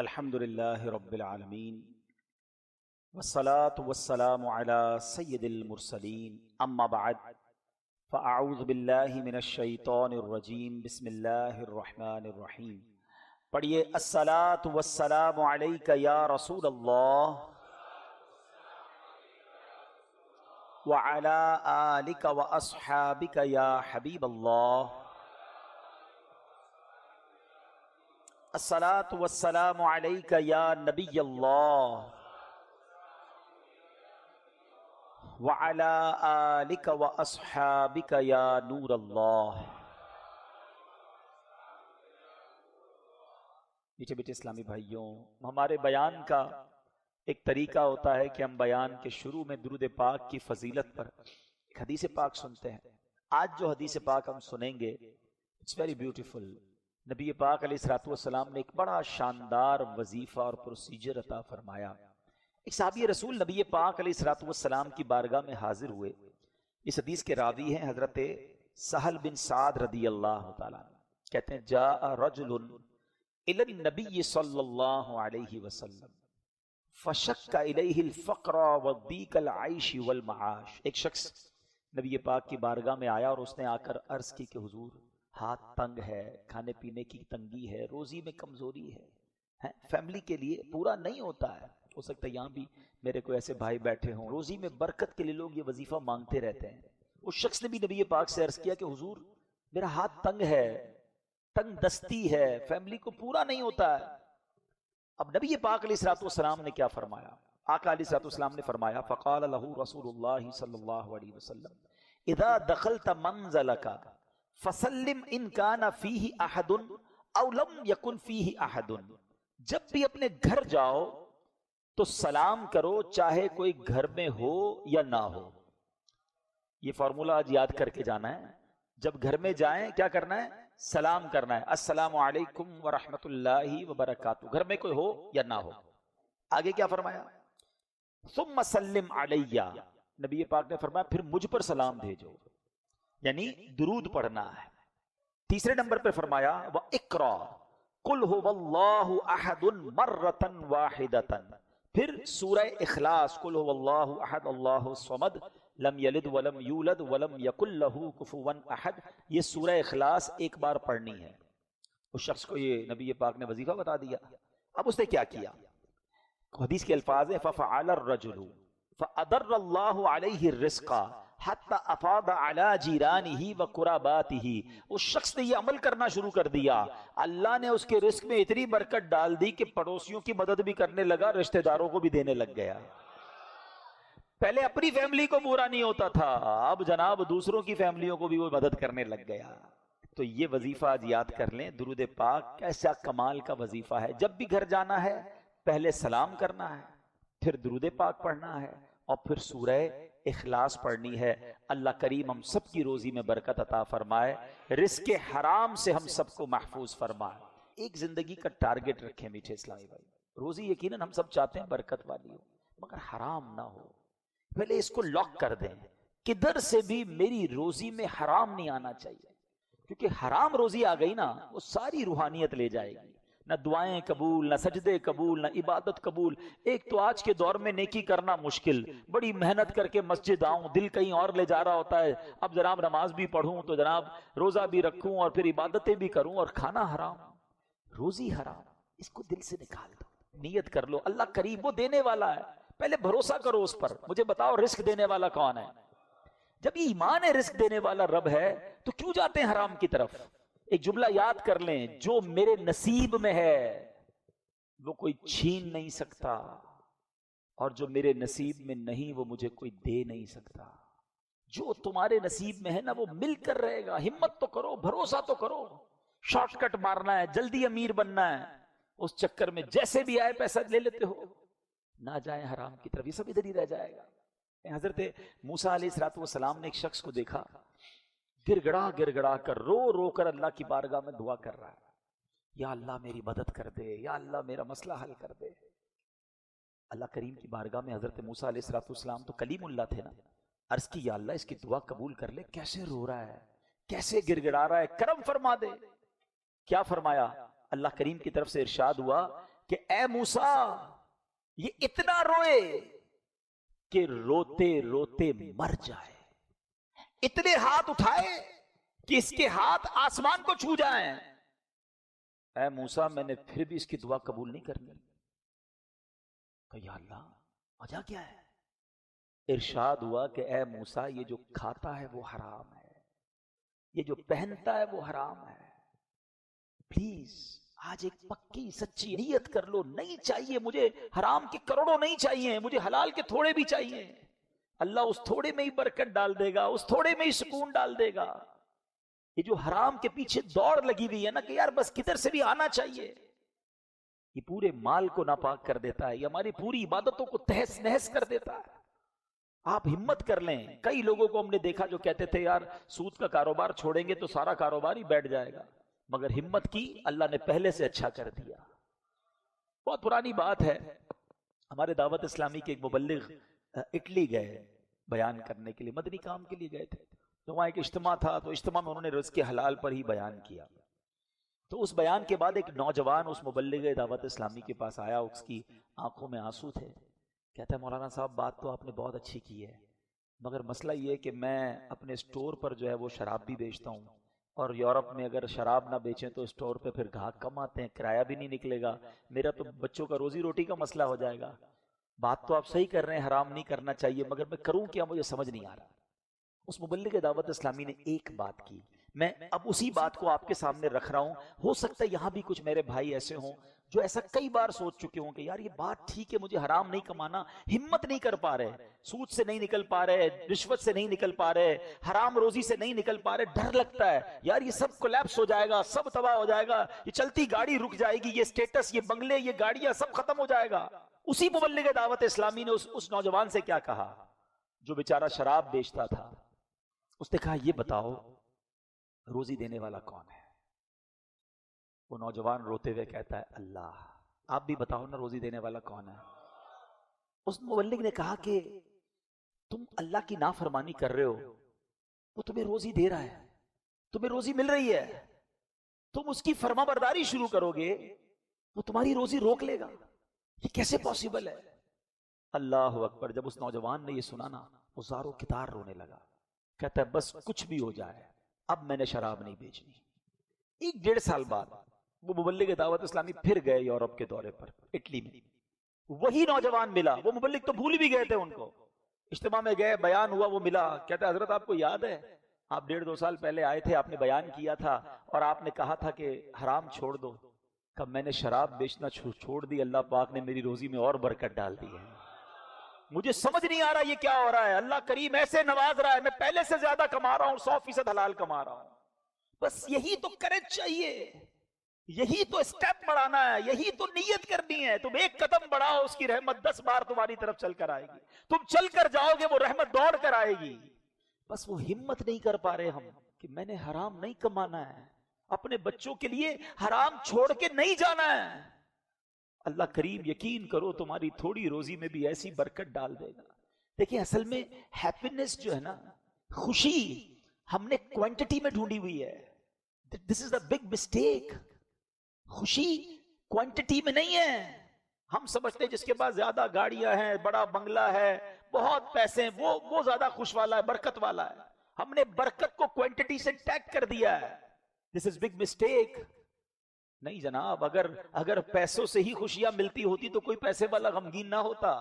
الحمدللہ رب العالمین والصلاة والسلام علی سید المرسلین اما بعد فاعوذ باللہ من الشیطان الرجیم بسم اللہ الرحمن الرحیم۔ پڑھیے الصلاة والسلام علیک یا رسول اللہ وعلی آلک واصحابک یا حبیب اللہ۔ الصلاة والسلام علیک یا نبی اللہ وعلی آلک واصحابک یا نور اللہ۔ میٹھے بیٹے اسلامی بھائیوں، ہمارے بیان کا ایک طریقہ ہوتا ہے کہ ہم بیان کے شروع میں درود پاک کی فضیلت پر ایک حدیث پاک سنتے ہیں۔ آج جو حدیث پاک ہم سنیں گے اٹس ویری بیوٹیفل۔ نبی پاک علیہ الصلوۃ والسلام نے ایک بڑا شاندار وظیفہ اور پروسیجر عطا فرمایا۔ ایک صحابی رسول نبی پاک علیہ الصلوۃ والسلام کی بارگاہ میں حاضر ہوئے۔ اس حدیث کے راوی ہیں حضرت سہل بن سعد رضی اللہ تعالیٰ عنہ۔ کہتے ہیں جاء رجل الی النبی صلی اللہ علیہ وسلم فشک الیہ الفقر وضیق العیش والمعاش۔ ایک شخص نبی پاک کی بارگاہ میں آیا اور اس نے آ کر عرض کی کہ حضور ہاتھ تنگ ہے، کھانے پینے کی تنگی ہے، روزی میں کمزوری ہے، فیملی کے لیے پورا نہیں ہوتا ہے۔ ہو سکتا ہے یہاں بھی میرے کوئی ایسے بھائی بیٹھے ہوں، روزی میں برکت کے لیے لوگ یہ وظیفہ مانگتے رہتے ہیں۔ اس شخص نے بھی نبی پاک سے عرض کیا کہ حضور میرا ہاتھ تنگ ہے، تنگ دستی ہے، فیملی کو پورا نہیں ہوتا ہے۔ اب نبی پاک علیہ الصلوۃ والسلام نے کیا فرمایا؟ آقا علیہ الصلوۃ والسلام نے فرمایا فقال له رسول اللہ صلی اللہ علیہ وسلم اذا دخلت منزلک فسلم ان کان فیہ احد او لم یکن فیہ احد۔ جب بھی اپنے گھر جاؤ تو سلام کرو، چاہے کوئی گھر میں ہو یا نہ ہو۔ یہ فارمولہ آج یاد کر کے جانا ہے۔ جب گھر میں جائیں کیا کرنا ہے؟ سلام کرنا ہے، السلام علیکم ورحمۃ اللہ وبرکاتہ، گھر میں کوئی ہو یا نہ ہو۔ آگے کیا فرمایا؟ ثم سلم علیہ، نبی پاک نے فرمایا پھر مجھ پر سلام بھیجو، یعنی درود پڑھنا ہے۔ تیسرے نمبر پہ فرمایا وَاقْرَأْ قُلْ هُوَ اللَّهُ أَحَدٌ مَرَّةً وَاحِدَةً، پھر سورہ اخلاص قُلْ هُوَ اللَّهُ أَحَدٌ اللَّهُ الصَّمَدُ لم یلد ولم یولد ولم یکن لہ کفوا احد، یہ سورہ اخلاص ایک بار پڑھنی ہے۔ اس شخص کو یہ نبی پاک نے وظیفہ بتا دیا۔ اب اس نے کیا کیا؟ حدیث کے الفاظ ہیں ففعل الرجل فأدر اللہ علیہ الرزق حتی افاض علی جیرانہ وقراباتہ۔ اس شخص نے یہ عمل کرنا شروع کر دیا، اللہ نے اس کے رزق میں اتنی برکت ڈال دی کہ پڑوسیوں کی مدد بھی کرنے لگا، رشتہ داروں کو بھی دینے لگ گیا۔ پہلے اپنی فیملی کو پورا نہیں ہوتا تھا، اب جناب دوسروں کی فیملیوں کو بھی وہ مدد کرنے لگ گیا۔ تو یہ وظیفہ آج یاد کر لیں، درود پاک کیسا کمال کا وظیفہ ہے۔ جب بھی گھر جانا ہے پہلے سلام کرنا ہے، پھر درود پاک پڑھنا ہے، اور پھر سورہ اخلاص پڑھنی ہے۔ اللہ کریم ہم سب کی روزی میں برکت عطا فرمائے، رزق حرام سے ہم سب کو محفوظ فرمائے۔ ایک زندگی کا ٹارگٹ رکھیں میٹھے اسلامی بھائی، روزی یقیناً ہم سب چاہتے ہیں برکت والی ہو، مگر حرام نہ ہو۔ پہلے اس کو لاک کر دیں، کدھر سے بھی میری روزی میں حرام نہیں آنا چاہیے، کیونکہ حرام روزی آ گئی نا وہ ساری روحانیت لے جائے گی، نہ دعائیں قبول، نہ سجدے قبول، نہ عبادت قبول۔ ایک تو آج کے دور میں نیکی کرنا مشکل، بڑی محنت کر کے مسجد آؤں، دل کہیں اور لے جا رہا ہوتا ہے، اب جناب نماز بھی پڑھوں تو جناب روزہ بھی رکھوں اور پھر عبادتیں بھی کروں، اور کھانا حرام، روزی حرام۔ اس کو دل سے نکال دو، نیت کر لو اللہ کریم وہ دینے والا ہے، پہلے بھروسہ کرو اس پر۔ مجھے بتاؤ رزق دینے والا کون ہے؟ جب یہ ایمان ہے رزق دینے والا رب ہے تو کیوں جاتے ہیں حرام کی طرف؟ ایک جملہ یاد کر لیں، جو میرے نصیب میں ہے وہ کوئی چھین نہیں سکتا، اور جو میرے نصیب میں نہیں وہ مجھے کوئی دے نہیں سکتا۔ جو تمہارے نصیب میں ہے نا وہ مل کر رہے گا، ہمت تو کرو، بھروسہ تو کرو۔ شارٹ کٹ مارنا ہے، جلدی امیر بننا ہے، اس چکر میں جیسے بھی آئے پیسہ لے لیتے ہو، نہ جائیں حرام کی طرف، یہ سب ادھر ہی رہ جائے گا۔ حضرت موسیٰ علیہ الصلوۃ والسلام نے ایک شخص کو دیکھا، گر گڑا کر رو کر اللہ کی بارگاہ میں دعا کر رہا ہے، یا اللہ میری مدد کر دے، یا اللہ میرا مسئلہ حل کر دے۔ اللہ کریم کی بارگاہ میں حضرت موسیٰ علیہ الصلوۃ والسلام تو کلیم اللہ تھے نا، عرض کی یا اللہ اس کی دعا قبول کر لے، کیسے رو رہا ہے، کیسے گر گڑا رہا ہے، کرم فرما دے۔ کیا فرمایا؟ اللہ کریم کی طرف سے ارشاد ہوا کہ اے موسیٰ یہ اتنا روئے کہ روتے روتے مر جائے، اتنے ہاتھ اٹھائے کہ اس کے ہاتھ آسمان کو چھو جائیں۔ اے موسیٰ میں نے پھر بھی اس کی دعا قبول نہیں کرنی۔ کہ یا اللہ وجہ کیا ہے؟ ارشاد ہوا کہ اے موسیٰ یہ جو کھاتا ہے وہ حرام ہے، یہ جو پہنتا ہے وہ حرام ہے، پلیز آج ایک پکی سچی نیت کر لو، نہیں چاہیے مجھے حرام کے کروڑوں نہیں چاہیے، مجھے حلال کے تھوڑے بھی چاہیے۔ اللہ اس تھوڑے میں ہی برکت ڈال دے گا، اس تھوڑے میں ہی سکون ڈال دے گا۔ یہ جو حرام کے پیچھے دوڑ لگی ہوئی ہے نا کہ یار بس کدھر سے بھی آنا چاہیے، یہ پورے مال کو ناپاک کر دیتا ہے، یہ ہماری پوری عبادتوں کو تہس نہس کر دیتا ہے۔ آپ ہمت کر لیں، کئی لوگوں کو ہم نے دیکھا جو کہتے تھے یار سود کا کاروبار چھوڑیں گے تو سارا کاروبار ہی بیٹھ جائے گا، مگر ہمت کی، اللہ نے پہلے سے اچھا کر دیا۔ بہت پرانی بات ہے، ہمارے دعوت اسلامی کے ایک مبلغ اٹلی گئے بیان کرنے کے لیے، مدنی کام کے لیے گئے تھے، تو وہاں ایک اجتماع تھا، تو اجتماع میں انہوں نے رزق حلال پر ہی بیان کیا۔ تو اس بیان کے بعد ایک نوجوان اس مبلغ دعوت اسلامی کے پاس آیا، اس کی آنکھوں میں آنسو تھے، کہتا ہے مولانا صاحب بات تو آپ نے بہت اچھی کی ہے، مگر مسئلہ یہ ہے کہ میں اپنے اسٹور پر جو ہے وہ شراب بھی بیچتا ہوں، اور یورپ میں اگر شراب نہ بیچیں تو اسٹور پہ پھر گاہک کم آتے ہیں، کرایہ بھی نہیں نکلے گا، میرا تو بچوں کا روزی روٹی کا مسئلہ ہو جائے گا۔ بات تو آپ صحیح کر رہے ہیں، حرام نہیں کرنا چاہیے، مگر میں کروں کیا، مجھے سمجھ نہیں آ رہا۔ اس مبلغ دعوت اسلامی نے ایک بات کی، میں اب اسی بات کو آپ کے سامنے رکھ رہا ہوں، ہو سکتا ہے یہاں بھی کچھ میرے بھائی ایسے ہوں جو ایسا کئی بار سوچ چکے ہوں کہ یار یہ بات ٹھیک ہے، مجھے حرام نہیں کمانا، ہمت نہیں کر پا رہے، سود سے نہیں نکل پا رہے، رشوت سے نہیں نکل پا رہے، حرام روزی سے نہیں نکل پا رہے، ڈر لگتا ہے یار یہ سب کولیپس ہو جائے گا، سب تباہ ہو جائے گا، یہ چلتی گاڑی رک جائے گی، یہ سٹیٹس، یہ بنگلے، یہ گاڑیاں سب ختم ہو جائے گا۔ اسی مبلغ دعوت اسلامی نے اس نوجوان سے کیا کہا جو بیچارہ شراب بیچتا تھا؟ اس نے کہا یہ بتاؤ روزی دینے والا کون ہے؟ وہ نوجوان روتے ہوئے کہتا ہے اللہ۔ آپ بھی بتاؤ نا روزی دینے والا کون ہے؟ اس مبلغ نے کہا کہ تم اللہ کی نافرمانی کر رہے ہو، وہ تمہیں روزی دے رہا ہے، تمہیں روزی مل رہی ہے، تم اس کی فرما برداری شروع کرو گے وہ تمہاری روزی روک لے گا، یہ کیسے پاسبل ہے؟ اللہ اکبر۔ جب اس نوجوان نے یہ سنا نا وہ زاروں کتار رونے لگا، کہتا ہے بس کچھ بھی ہو جائے اب میں نے شراب نہیں بیچنی۔ ایک 1.5 سال بعد وہ مبلغ دعوت اسلامی پھر گئے یورپ کے دورے پر، اٹلی میں، وہی نوجوان ملا، وہ مبلغ تو بھول بھی گئے تھے ان کو، اجتماع میں گئے، بیان ہوا، وہ ملا، کہتا ہے حضرت آپ کو یاد ہے آپ 1.5-2 سال پہلے آئے تھے، آپ نے بیان کیا تھا اور آپ نے کہا تھا کہ حرام چھوڑ دو، کب میں نے شراب بیچنا چھوڑ دی، اللہ پاک نے میری روزی میں اور برکت ڈال دی ہے، مجھے سمجھ نہیں آ رہا یہ کیا ہو رہا ہے، اللہ کریم ایسے نواز رہا ہے، میں پہلے سے زیادہ کما رہا ہوں، 100% حلال کما رہا ہوں۔ بس یہی تو کرج چاہیے، یہی تو اسٹیپ بڑھانا ہے، یہی تو نیت کرنی ہے، تم ایک قدم بڑھاؤ اس کی رحمت 10 بار تمہاری طرف چل کر آئے گی، تم چل کر جاؤ گے وہ رحمت دوڑ کر آئے گی۔ بس وہ ہمت نہیں کر پا رہے ہم کہ میں نے حرام نہیں کمانا ہے، اپنے بچوں کے لیے حرام چھوڑ کے نہیں جانا ہے۔ اللہ کریم یقین کرو تمہاری تھوڑی روزی میں بھی ایسی برکت ڈال دے گا۔ دیکھیں اصل میں ہیپینس جو ہے نا، خوشی ہم نے کوانٹٹی میں ڈھونڈی ہوئی ہے، دس از دا بگ مسٹیک۔ خوشی کوانٹٹی میں نہیں ہے، ہم سمجھتے ہیں جس کے پاس زیادہ گاڑیاں ہیں، بڑا بنگلہ ہے، بہت پیسے ہیں، وہ زیادہ خوش والا ہے، برکت والا ہے۔ ہم نے برکت کو کوانٹٹی سے ٹیگ کر دیا ہے، دس از بگ مسٹیک۔ نہیں جناب، اگر پیسوں سے ہی خوشیاں ملتی ہوتی تو کوئی پیسے والا غمگین نہ ہوتا،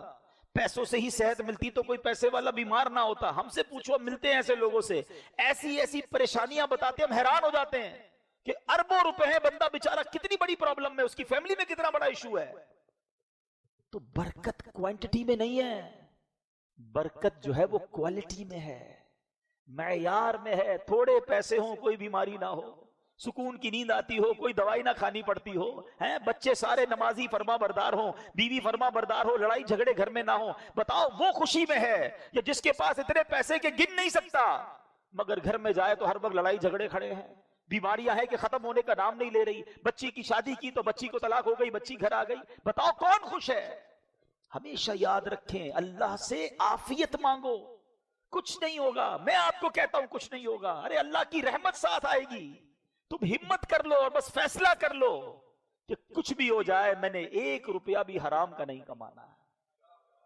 پیسوں سے ہی صحت ملتی تو کوئی پیسے والا بیمار نہ ہوتا۔ ہم سے پوچھو، ملتے ہیں ایسے لوگوں سے، ایسی پریشانیاں بتاتے ہم حیران ہو جاتے ہیں کہ اربوں روپے ہیں، بندہ بیچارہ کتنی بڑی پرابلم میں، اس کی فیملی میں کتنا بڑا ایشو ہے۔ تو برکت کوانٹٹی میں نہیں ہے، برکت جو ہے وہ کوالٹی میں ہے، معیار میں ہے۔ تھوڑے پیسے ہوں، کوئی بیماری نہ ہو، سکون کی نیند آتی ہو، کوئی دوائی نہ کھانی پڑتی ہو، ہیں بچے سارے نمازی فرما بردار ہوں، بیوی فرما بردار ہو، لڑائی جھگڑے گھر میں نہ ہو، بتاؤ وہ خوشی میں ہے یا جس کے پاس اتنے پیسے کے گن نہیں سکتا مگر گھر میں جائے تو ہر وقت لڑائی جھگڑے کھڑے ہیں، بیماریاں ہیں کہ ختم ہونے کا نام نہیں لے رہی، بچی کی شادی کی تو بچی کو طلاق ہو گئی، بچی گھر آ گئی، بتاؤ کون خوش ہے؟ ہمیشہ یاد رکھیں اللہ سے عافیت مانگو، کچھ نہیں ہوگا، میں آپ کو کہتا ہوں کچھ نہیں ہوگا، ارے اللہ کی رحمت ساتھ آئے گی، تم ہمت کر لو اور بس فیصلہ کر لو کہ کچھ بھی ہو جائے میں نے 1 روپیہ بھی حرام کا نہیں کمانا ہے.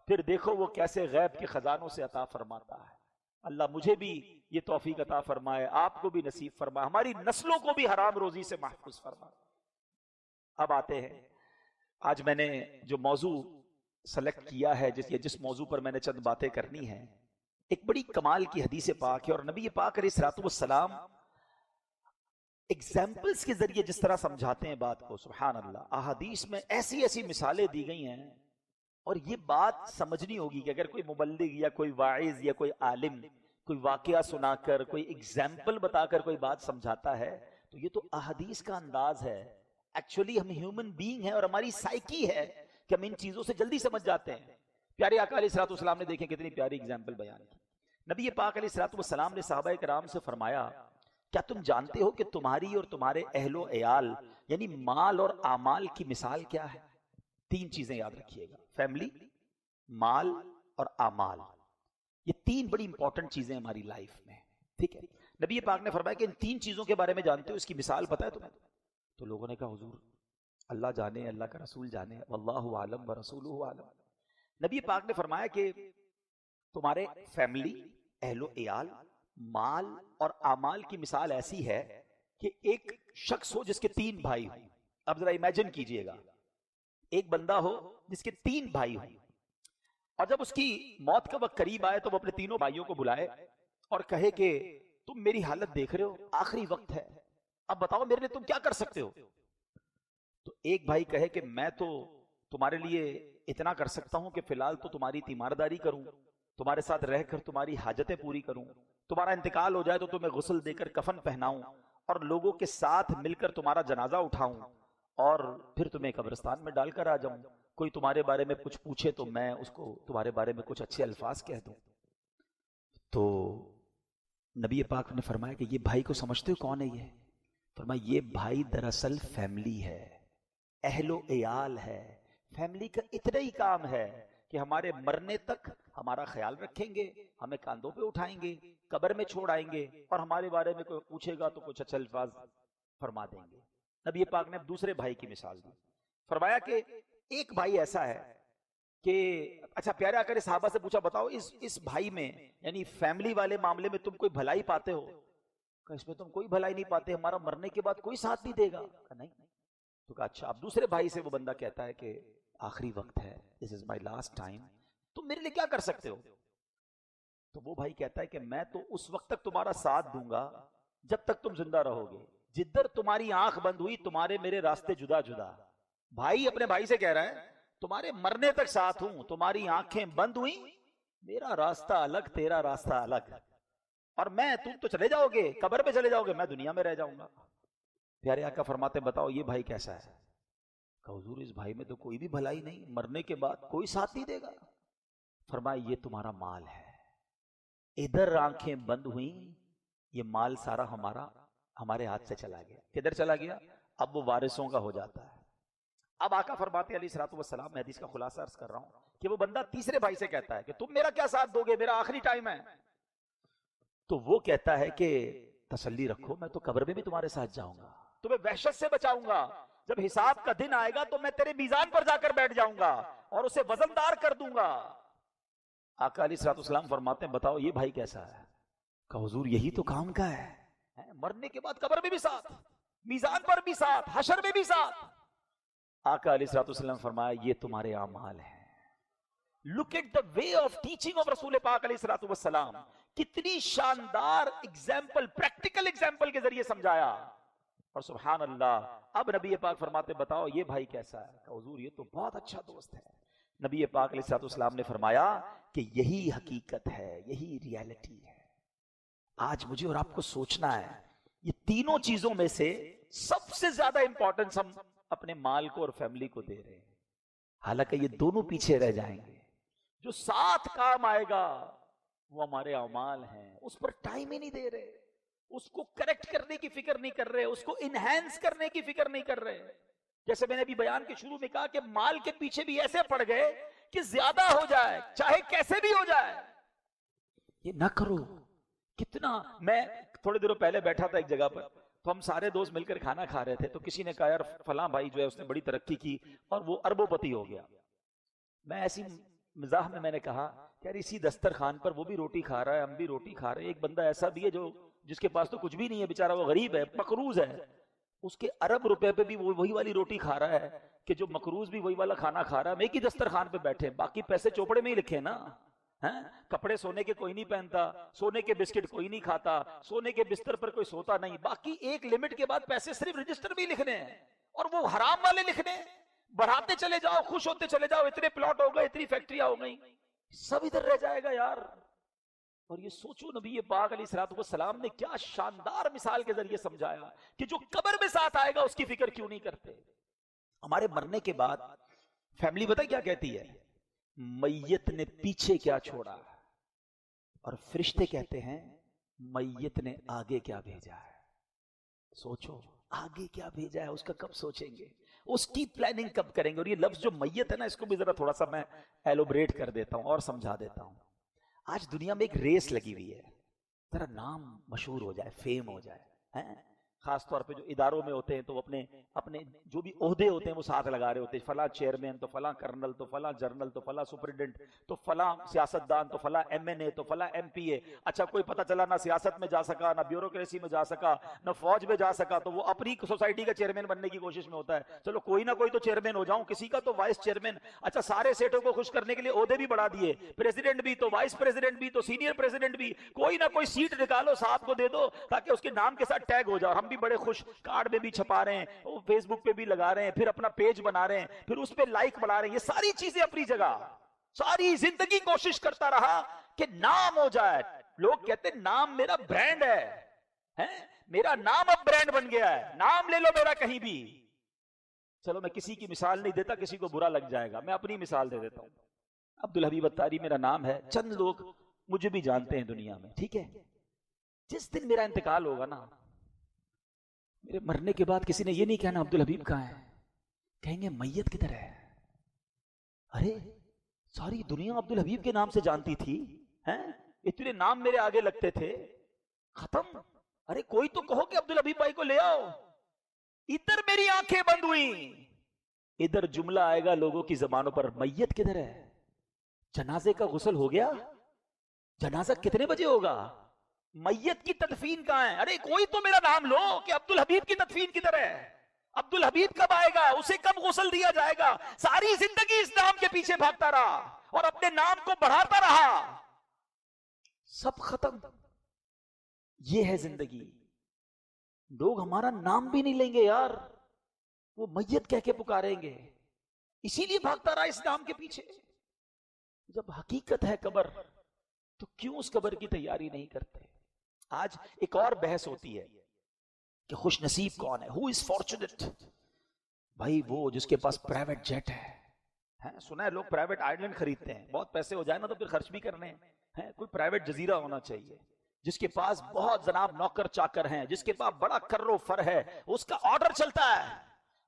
پھر دیکھو وہ کیسے غیب کے خزانوں سے عطا فرماتا ہے. اللہ مجھے بھی یہ توفیق عطا فرمائے, آپ کو بھی نصیب فرمائے, ہماری نسلوں کو بھی حرام روزی سے محفوظ فرمائے. اب آتے ہیں, آج میں نے جو موضوع سلیکٹ کیا ہے, جس موضوع پر میں نے چند باتیں کرنی ہیں, ایک بڑی کمال کی حدیث پاک ہے, اور نبی پاک علیہ الصلوۃ والسلام ایگزامپلز کے ذریعے جس طرح سمجھاتے ہیں بات کو, سبحان اللہ, احادیث میں ایسی ایسی مثالیں دی گئی ہیں, اور یہ بات سمجھنی ہوگی کہ اگر کوئی مبلغ یا کوئی واعظ یا کوئی عالم کوئی واقعہ سنا کر, کوئی ایگزامپل بتا کر کوئی بات سمجھاتا ہے, تو یہ تو احادیث کا انداز ہے. ایکچولی ہم ہیومن بینگ ہیں, اور ہماری سائیکی ہے کہ ہم ان چیزوں سے جلدی سمجھ جاتے ہیں. پیارے آقا علیہ الصلوۃ والسلام نے دیکھیں کتنی پیاری ایگزامپل بیان کی. نبی پاک علیہ الصلوۃ والسلام نے صحابہ کرام سے فرمایا, کیا تم جانتے ہو کہ تمہاری اور تمہارے اہل و عیال یعنی مال اور اعمال کی مثال کیا ہے؟ 3 چیزیں یاد رکھیے گا, فیملی, مال اور اعمال. یہ 3 بڑی امپورٹنٹ چیزیں ہماری لائف میں, ٹھیک ہے. نبی پاک نے فرمایا کہ ان 3 چیزوں کے بارے میں جانتے ہو, اس کی مثال پتہ ہے تمہیں؟ تو لوگوں نے کہا حضور اللہ جانے, اللہ کا رسول جانے, واللہ اعلم ورسولہ اعلم. نبی پاک نے فرمایا کہ تمہارے فیملی, اہل و عیال, مال اور اعمال کی مثال ایسی ہے کہ ایک شخص ہو جس کے 3 بھائی ہوں. اب ذرا امیجن کیجئے گا, ایک بندہ ہو جس کے 3 بھائی ہوں, اور جب اس کی موت کا وقت قریب آئے تو وہ اپنے تینوں بھائیوں کو بلائے اور کہے کہ تم میری حالت دیکھ رہے ہو, آخری وقت ہے, اب بتاؤ میرے لیے تم کیا کر سکتے ہو؟ تو ایک بھائی کہے کہ میں تو تمہارے لیے اتنا کر سکتا ہوں کہ فی الحال تو تمہاری تیمارداری کروں, تمہارے ساتھ رہ کر تمہاری حاجتیں پوری کروں, تمہارا انتقال ہو جائے تو تمہیں غسل دے کر کفن پہناؤں, اور لوگوں کے ساتھ مل کر تمہارا جنازہ اٹھاؤں, اور پھر تمہیں قبرستان میں ڈال کر آ جاؤں. کوئی تمہارے بارے میں کچھ پوچھے تو میں اس کو تمہارے بارے میں کچھ اچھے الفاظ کہہ دوں. تو نبی پاک نے فرمایا کہ یہ بھائی کو سمجھتے ہو کون ہے یہ؟ فرمایا یہ بھائی دراصل فیملی ہے, اہل و عیال ہے. فیملی کا اتنا ہی کام ہے کہ ہمارے مرنے تک ہمارا خیال رکھیں گے, ہمیں کاندھوں پہ اٹھائیں گے, قبر میں چھوڑ آئیں گے, اور ہمارے بارے میں کوئی پوچھے گا تو کچھ اچھے الفاظ فرما دیں گے. نبی پاک نے دوسرے بھائی کی مثال دی, فرمایا کہ ایک بھائی ایسا ہے کہ, اچھا پیارے آقا نے صحابہ سے پوچھا بتاؤ اس بھائی میں یعنی فیملی والے معاملے میں تم کوئی بھلائی پاتے ہو؟ کہ اس میں تم کوئی بھلائی نہیں پاتے, ہمارا مرنے کے بعد کوئی ساتھ نہیں دے گا. کہ نہیں. تو کہا اچھا. اب دوسرے بھائی سے وہ بندہ کہتا ہے کہ آخری وقت ہے, this is my last time, تم میرے لیے کیا کر سکتے ہو؟ تو وہ بھائی کہتا ہے کہ میں تو اس وقت تک تمہارا ساتھ دوں گا جب تک تم زندہ رہو گے, جدھر تمہاری آنکھ بند ہوئی تمہارے میرے راستے جدا جدا. بھائی اپنے بھائی سے کہہ رہا ہے تمہارے مرنے تک ساتھ ہوں, تمہاری آنکھیں بند ہوئی میرا راستہ الگ, تیرا راستہ الگ, اور میں تم تو چلے جاؤ گے, قبر پہ چلے جاؤ گے, میں دنیا میں رہ جاؤں گا. پیارے آقا فرماتے بتاؤ یہ بھائی کیسا ہے؟ کہ حضور اس بھائی میں تو کوئی بھی بھلائی نہیں, مرنے کے بعد کوئی ساتھ نہیں دے گا. فرمایا یہ تمہارا مال ہے, ادھر آنکھیں بند ہوئیں, یہ مال سارا ہمارے ہاتھ سے چلا گیا. کدھر چلا گیا؟ اب وہ وارثوں کا ہو جاتا ہے. اب آقا فرماتے علیہ الصلوۃ والسلام, میں حدیث کا خلاصہ عرض کر رہا ہوں, کہ وہ بندہ تیسرے بھائی سے کہتا ہے کہ تم میرا کیا ساتھ دو گے, میرا آخری ٹائم ہے. تو وہ کہتا ہے کہ تسلی رکھو, میں تو قبر میں بھی تمہارے ساتھ جاؤں گا, تمہیں وحشت سے بچاؤں گا, جب حساب کا دن آئے گا تو میں تیرے میزان پر جا کر بیٹھ جاؤں گا اور اسے وزندار کر دوں گا. آقا علیہ الصلوۃ والسلام فرماتے ہیں بتاؤ یہ بھائی کیسا ہے؟ کہ حضور یہی تو کام کا ہے, مرنے کے بعد قبر میں بھی ساتھ, میزان پر بھی ساتھ, حشر میں بھی ساتھ. آقا علیہ الصلوۃ والسلام فرمایا یہ تمہارے اعمال ہیں. Look at the way of teaching of رسول پاک علیہ الصلوۃ والسلام, کتنی شاندار ایگزامپل, پریکٹیکل ایگزامپل کے ذریعے سمجھایا. اور سبحان اللہ, اب نبی پاک فرماتے بتاؤ یہ بھائی کیسا ہے؟ کہ حضور یہ تو بہت اچھا دوست ہے. نبی پاک علیہ الصلوۃ والسلام نے فرمایا کہ یہی حقیقت ہے, یہی ریالٹی ہے. آج مجھے اور آپ کو سوچنا ہے, یہ تینوں چیزوں میں سے سب سے زیادہ امپورٹنس ہم اپنے مال کو اور فیملی کو دے رہے ہیں, حالانکہ یہ دونوں پیچھے رہ جائیں گے. جو ساتھ کام آئے گا وہ ہمارے اعمال ہیں, اس پر ٹائم ہی نہیں دے رہے, اس کو کریکٹ کرنے کی فکر نہیں کر رہے, اس کو انہینس کرنے کی فکر نہیں کر رہے. جیسے میں نے ابھی بیان کے شروع میں کہا کہ مال کے پیچھے بھی ایسے پڑ گئے کہ زیادہ ہو جائے چاہے کیسے بھی ہو جائے. یہ نہ کرو. کتنا, میں تھوڑے دنوں پہلے بیٹھا تھا ایک جگہ پر, تو ہم سارے دوست مل کر کھانا کھا رہے تھے، تو کسی نے کہا یار فلاں بھائی جو ہے اس نے بڑی ترقی کی اور وہ اربوں پتی ہو گیا. میں ایسی مزاح میں نے کہا کہ یار اسی دسترخوان پر وہ بھی روٹی کھا رہا ہے، ہم بھی روٹی کھا رہے ہیں، ایک بندہ ایسا بھی ہے جو جس کے پاس تو کچھ بھی نہیں ہے، بیچارہ وہ غریب ہے، مقروض ہے، اس کے ارب روپے پہ بھی وہی والی روٹی کھا رہا ہے کہ جو مقروض بھی وہی والا کھانا کھا رہا ہے. ہم ایک ہی دسترخوان پہ بیٹھے ہیں، باقی پیسے چوپڑے میں ہی لکھے نا. کپڑے سونے کے کوئی نہیں پہنتا، سونے کے بسکٹ کوئی نہیں کھاتا، سونے کے بستر پر کوئی سوتا نہیں، باقی ایک لمٹ کے بعد پیسے صرف رجسٹر بھی لکھنے ہیں اور وہ حرام والے لکھنے ہیں. بڑھاتے چلے جاؤ، خوش ہوتے چلے جاؤ، اتنے پلاٹ ہو گئے، اتنی فیکٹریاں ہو گئی، سب ادھر رہ جائے گا یار. اور یہ سوچو نبی پاک علیہ الصلوۃ والسلام نے کیا شاندار مثال کے ذریعے سمجھایا کہ جو قبر میں ساتھ آئے گا اس کی فکر کیوں نہیں کرتے. ہمارے مرنے کے بعد فیملی پتہ کیا کہتی ہے؟ میت نے پیچھے کیا چھوڑا، اور فرشتے کہتے ہیں میت نے آگے کیا بھیجا ہے. سوچو آگے کیا بھیجا ہے، اس کا کب سوچیں گے، اس کی پلاننگ کب کریں گے. اور یہ لفظ جو میت ہے نا، اس کو بھی ذرا تھوڑا سا میں ایلوبریٹ کر دیتا ہوں اور سمجھا دیتا ہوں. آج دنیا میں ایک ریس لگی ہوئی ہے، ذرا نام مشہور ہو جائے، فیم ہو جائے. خاص طور پہ جو اداروں میں ہوتے ہیں تو اپنے جو بھی عہدے ہوتے ہیں وہ ساتھ لگا رہے ہوتے ہیں، فلاں چیئرمین تو فلاں کرنل تو فلاں جرنل تو فلاں سپرنٹینڈنٹ تو فلاں سیاستدان تو فلاں ایم این اے تو فلاں ایم پی اے. اچھا کوئی پتہ چلا نہ سیاست میں جا سکا، نہ بیوروکریسی میں جا سکا، نہ فوج میں جا سکا، تو وہ اپنی سوسائٹی کا چیئرمین بننے کی کوشش میں ہوتا ہے. چلو کوئی نہ کوئی تو چیئرمین ہو جاؤں، کسی کا تو وائس چیئرمین. اچھا سارے سیٹوں کو خوش کرنے کے لیے عہدے بھی بڑھا دیے، پریزیڈنٹ بھی تو وائس پریزیڈنٹ بھی تو سینئر پریزیڈنٹ بھی. کوئی نہ کوئی سیٹ نکالو صاحب کو دے دو تاکہ اس کے نام کے ساتھ ٹیگ ہو جاؤ. ہم بھی بڑے خوش، کارڈ میں بھی چھپا رہے ہیں، فیس بک پہ بھی لگا رہے ہیں، پھر اپنا پیج بنا رہے ہیں، پھر اس پہ لائک بڑھا رہے ہیں. یہ ساری چیزیں اپنی جگہ، ساری زندگی کوشش کرتا رہا کہ نام ہو جائے. لوگ کہتے ہیں نام میرا برانڈ ہے، میرا نام اب برانڈ بن گیا ہے، نام لے لو میرا کہیں بھی. چلو میں کسی کی مثال نہیں دیتا، کسی کو برا لگ جائے گا، میں اپنی مثال دے دیتا ہوں. عبدالحبیب اتاری میرا نام ہے، چند لوگ مجھے بھی جانتے ہیں دنیا میں، ٹھیک ہے. جس دن میرا انتقال ہوگا نا، میرے مرنے کے بعد کسی نے یہ نہیں کہنا عبدالحبیب کہاں ہے، کہیں گے میت کدھر ہے. ارے ساری دنیا عبدالحبیب کے نام سے جانتی تھی، اتنے نام میرے آگے لگتے تھے، ختم. ارے کوئی تو کہو کہ عبدالحبیب بھائی کو لے آؤ. ادھر میری آنکھیں بند ہوئی، ادھر جملہ آئے گا لوگوں کی زبانوں پر، میت کدھر ہے، جنازے کا غسل ہو گیا، جنازہ کتنے بجے ہوگا، میت کی تدفین کہاں ہے. ارے کوئی تو میرا نام لو کہ عبدالحبیب کی تدفین کدھر ہے، عبدالحبیب کب آئے گا، اسے کب غسل دیا جائے گا. ساری زندگی اس نام کے پیچھے بھاگتا رہا اور اپنے نام کو بڑھاتا رہا، سب ختم. یہ ہے زندگی. لوگ ہمارا نام بھی نہیں لیں گے یار، وہ میت کہہ کے پکاریں گے، اسی لیے بھاگتا رہا اس نام کے پیچھے. جب حقیقت ہے قبر تو کیوں اس قبر کی تیاری نہیں کرتے. آج ایک اور بحث ہوتی ہے کہ خوش نصیب کون ہے، who is fortunate. بھائی وہ جس کے پاس پرائیویٹ جیٹ ہے، سنا ہے لوگ پرائیویٹ آئلینڈ خریدتے ہیں، بہت پیسے ہو جائے نا تو پھر خرچ بھی کرنے ہیں. کوئی پرائیویٹ جزیرہ ہونا چاہیے. جس کے پاس بہت جناب نوکر چاکر ہیں، جس کے پاس بڑا کر و فر ہے، اس کا آرڈر چلتا ہے،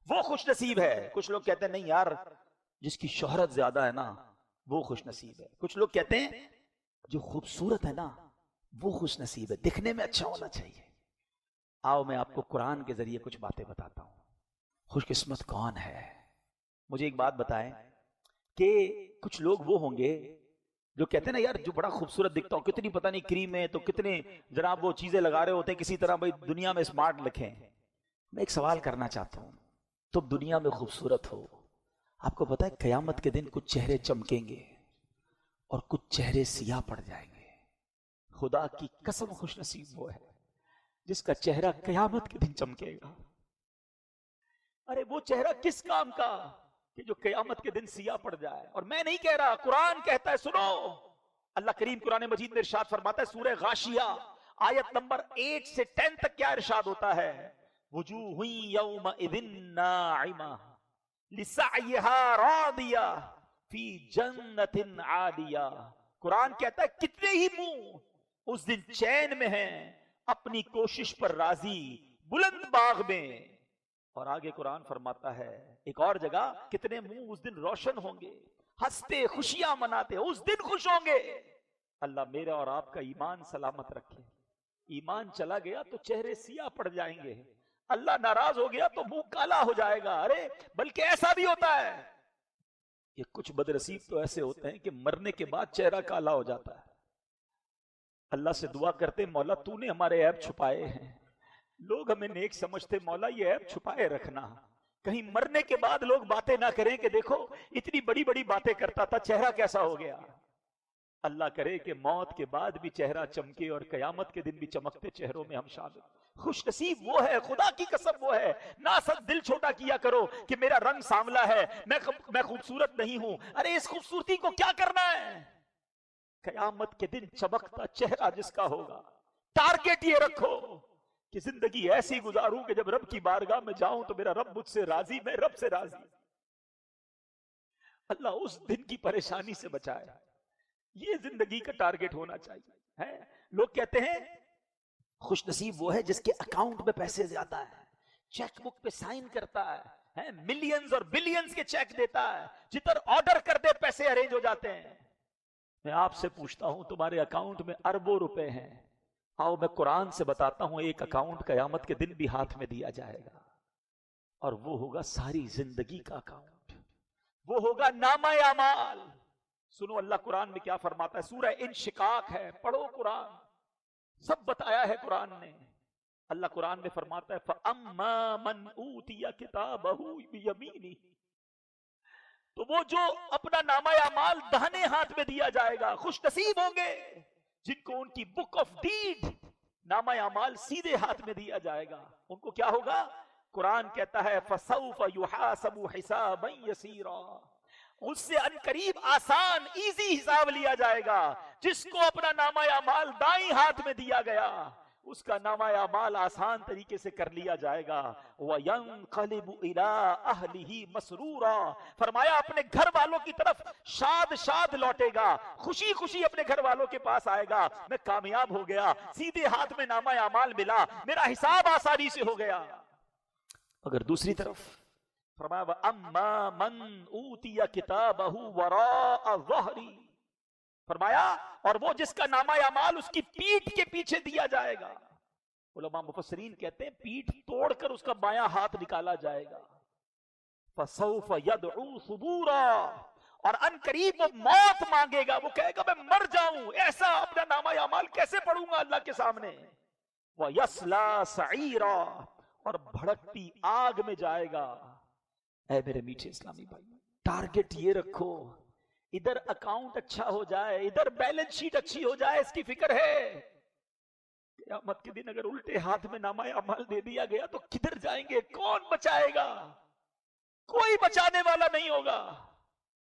وہ خوش نصیب ہے. کچھ لوگ کہتے ہیں نہیں یار جس کی شہرت زیادہ ہے نا وہ خوش نصیب ہے. کچھ لوگ کہتے ہیں جو خوبصورت ہے نا وہ خوش نصیب ہے، دکھنے میں اچھا ہونا چاہیے. آؤ میں آپ کو قرآن کے ذریعے کچھ باتیں بتاتا ہوں. خوش قسمت کون ہے؟ مجھے ایک بات بتائیں کہ کچھ لوگ وہ ہوں گے جو کہتے ہیں نا یار جو بڑا خوبصورت دکھتا ہو، کتنی پتہ نہیں کریم ہے تو کتنے جناب وہ چیزیں لگا رہے ہوتے ہیں کسی طرح بھائی دنیا میں اسمارٹ لکھیں. میں ایک سوال کرنا چاہتا ہوں، تم دنیا میں خوبصورت ہو، آپ کو پتہ ہے قیامت کے دن کچھ چہرے چمکیں گے اور کچھ چہرے سیاہ پڑ جائیں گے. خدا کی قسم خوش نصیب وہ ہے جس کا چہرہ قیامت کے دن چمکے گا. ارے وہ چہرہ کس کام کا کہ جو قیامت کے دن سیاہ پڑ جائے. اور میں نہیں کہہ رہا، قرآن کہتا ہے، سنو اللہ کریم قرآن مجید میں ارشاد فرماتا ہے سورہ غاشیہ آیت نمبر 8 سے 10 تک کیا ارشاد ہوتا ہے، وجوہ یومئذ ناعمہ لسعیہا راضیہ فی جنت عالیہ. قرآن کہتا ہے کتنے ہی منہ اس دن چین میں ہیں، اپنی کوشش پر راضی، بلند باغ میں. اور آگے قرآن فرماتا ہے ایک اور جگہ، کتنے منہ اس دن روشن ہوں گے، ہنستے خوشیاں مناتے اس دن خوش ہوں گے. اللہ میرا اور آپ کا ایمان سلامت رکھے. ایمان چلا گیا تو چہرے سیاہ پڑ جائیں گے، اللہ ناراض ہو گیا تو منہ کالا ہو جائے گا. ارے بلکہ ایسا بھی ہوتا ہے کہ کچھ بدنصیب تو ایسے ہوتے ہیں کہ مرنے کے بعد چہرہ کالا ہو جاتا ہے. اللہ سے دعا کرتے مولا تو نے ہمارے عیب چھپائے ہیں، لوگ ہمیں نیک سمجھتے، مولا یہ عیب چھپائے رکھنا، کہیں مرنے کے بعد لوگ باتیں نہ کریں کہ دیکھو اتنی بڑی بڑی باتیں کرتا تھا، چہرہ کیسا ہو گیا. اللہ کرے کہ موت کے بعد بھی چہرہ چمکے اور قیامت کے دن بھی چمکتے چہروں میں ہم شامل. خوش نصیب وہ ہے، خدا کی قسم وہ ہے. نہ سب دل چھوٹا کیا کرو کہ میرا رنگ سانولا ہے، میں خوبصورت نہیں ہوں. ارے اس خوبصورتی کو کیا کرنا ہے؟ قیامت کے دن چمکتا چہرہ جس کا ہوگا. ٹارگٹ یہ رکھو کہ زندگی ایسی گزاروں کہ جب رب کی بارگاہ میں جاؤں تو میرا رب مجھ سے راضی، میں رب سے راضی. اللہ اس دن کی پریشانی سے بچائے. یہ زندگی کا ٹارگٹ ہونا چاہیے. لوگ کہتے ہیں خوش نصیب وہ ہے جس کے اکاؤنٹ میں پیسے زیادہ ہے، چیک بک پہ سائن کرتا ہے، ملینز اور بلینز کے چیک دیتا ہے، جتر آرڈر کر دے پیسے ارینج ہو جاتے ہیں. میں آپ سے پوچھتا ہوں تمہارے اکاؤنٹ میں اربوں روپے ہیں، آؤ میں قرآن سے بتاتا ہوں ایک اکاؤنٹ قیامت کے دن بھی ہاتھ میں دیا جائے گا، اور وہ ہوگا ساری زندگی کا اکاؤنٹ، وہ ہوگا نامہ اعمال. سنو اللہ قرآن میں کیا فرماتا ہے، سورہ انشقاق ہے، پڑھو قرآن، سب بتایا ہے قرآن نے. اللہ قرآن میں فرماتا ہے فَأَمَّا مَنْ أُوتِيَ كِتَابَهُ بِيَمِينِهِ، تو وہ جو اپنا نامہ اعمال دہنے ہاتھ میں دیا جائے گا، خوش نصیب ہوں گے جن کو ان کی بک آف ڈیڈ نامہ اعمال سیدھے ہاتھ میں دیا جائے گا. ان کو کیا ہوگا؟ قرآن کہتا ہے فَسَوْفَ يُحَاسَبُ حِسَابًا يَسِيرًا، اس سے انقریب آسان ایزی حساب لیا جائے گا. جس کو اپنا نامہ اعمال دائیں ہاتھ میں دیا گیا اس کا نامہ اعمال آسان طریقے سے کر لیا جائے گا. وَيَنْقَلِبُ إِلَىٰ أَهْلِهِ مَسْرُورًا، فرمایا اپنے گھر والوں کی طرف شاد شاد لوٹے گا، خوشی خوشی اپنے گھر والوں کے پاس آئے گا. میں کامیاب ہو گیا، سیدھے ہاتھ میں نامہ اعمال ملا، میرا حساب آسانی سے ہو گیا. اگر دوسری طرف فرمایا وَأَمَّا مَنْ أُوتِيَ كِتَابَهُ وَرَاءَ ظَهْرِهِ، فرمایا اور وہ جس کا نامہ اعمال اس کی پیٹھ کے پیچھے دیا جائے گا. علماء مفسرین کہتے ہیں پیٹھ توڑ کر اس کا بایاں ہاتھ نکالا جائے گا. فَسَوْفَ يَدْعُو ثُبُورًا، اور ان قریب وہ موت مانگے گا، وہ کہے گا میں مر جاؤں، ایسا اپنا نامہ اعمال کیسے پڑھوں گا اللہ کے سامنے. وَيَصْلَىٰ سَعِيرًا، اور بھڑکتی آگ میں جائے گا. اے میرے میٹھے اسلامی بھائی، ٹارگٹ یہ رکھو ادھر اکاؤنٹ اچھا ہو جائے، ادھر بیلنس شیٹ اچھی ہو جائے، اس کی فکر ہے. قیامت کے دن اگر الٹے ہاتھ میں نامہ اعمال دے دیا گیا تو کدھر جائیں گے؟ کون بچائے گا؟ کوئی بچانے والا نہیں ہوگا.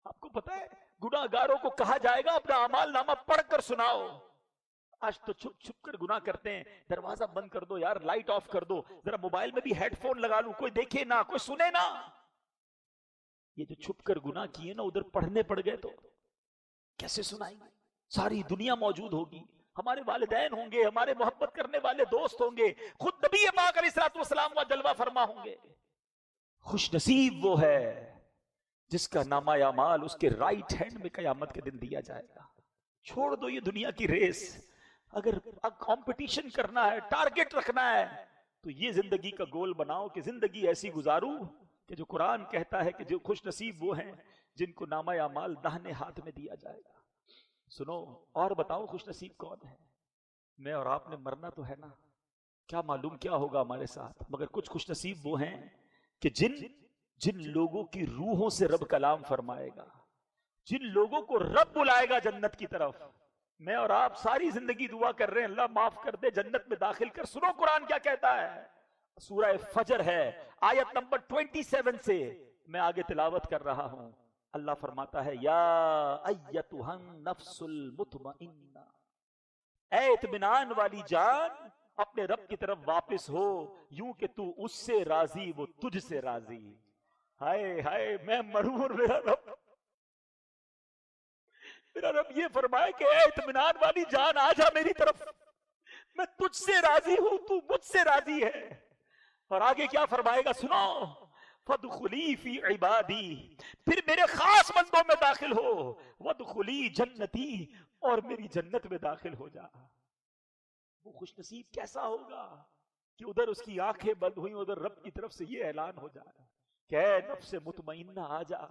آپ کو پتا ہے گناہ گاروں کو کہا جائے گا اپنا اعمال نامہ پڑھ کر سناؤ. آج تو چھپ چھپ کر گناہ کرتے ہیں. دروازہ بند کر دو یار، لائٹ آف کر دو، ذرا موبائل میں بھی ہیڈ فون لگا لوں، کوئی دیکھے نہ، کوئی سنے نہ. یہ جو چھپ کر گناہ کیے نا ادھر پڑھنے پڑ گئے تو کیسے سنائیں گے؟ ساری دنیا موجود ہوگی، ہمارے والدین ہوں گے، ہمارے محبت کرنے والے دوست ہوں گے، خود نبی پاک علیہ الصلوۃ والسلام کا جلوہ فرما ہوں گے. خوش نصیب وہ ہے جس کا نامہ اعمال اس کے رائٹ ہینڈ میں قیامت کے دن دیا جائے گا. چھوڑ دو یہ دنیا کی ریس. اگر کمپٹیشن کرنا ہے، ٹارگٹ رکھنا ہے، تو یہ زندگی کا گول بناؤ کہ زندگی ایسی گزاروں کہ جو قرآن کہتا ہے کہ جو خوش نصیب وہ ہیں جن کو نامہ اعمال داہنے ہاتھ میں دیا جائے گا. سنو اور بتاؤ خوش نصیب کون ہے؟ میں اور آپ نے مرنا تو ہے نا، کیا معلوم کیا ہوگا ہمارے ساتھ. مگر کچھ خوش نصیب وہ ہیں کہ جن لوگوں کی روحوں سے رب کلام فرمائے گا، جن لوگوں کو رب بلائے گا جنت کی طرف. میں اور آپ ساری زندگی دعا کر رہے ہیں اللہ معاف کر دے، جنت میں داخل کر. سنو قرآن کیا کہتا ہے، سورہ فجر ہے آیت نمبر 27 سے میں آگے تلاوت کر رہا ہوں. اللہ فرماتا ہے یا ایتھا النفس المطمئنہ، اے اطمینان والی جان اپنے رب کی طرف واپس ہو، یوں کہ تو اس سے راضی وہ تجھ سے راضی. ہائے ہائے میں مروں اور میرا رب یہ فرمائے کہ اے اطمینان والی جان آ جا میری طرف، میں تجھ سے راضی ہوں، تو مجھ سے راضی ہے. اور آگے کیا فرمائے گا سنو، فَادْخُلِي فِي عِبَادِي، پھر میرے خاص بندوں میں داخل ہو، وَادْخُلِي جنتی، اور میری جنت میں داخل ہو جا. وہ خوش نصیب کیسا ہوگا کہ ادھر اس کی آنکھیں بند ہوئی، ادھر رب کی طرف سے یہ اعلان ہو جائے کہ اے نفس مطمئنہ آ جا،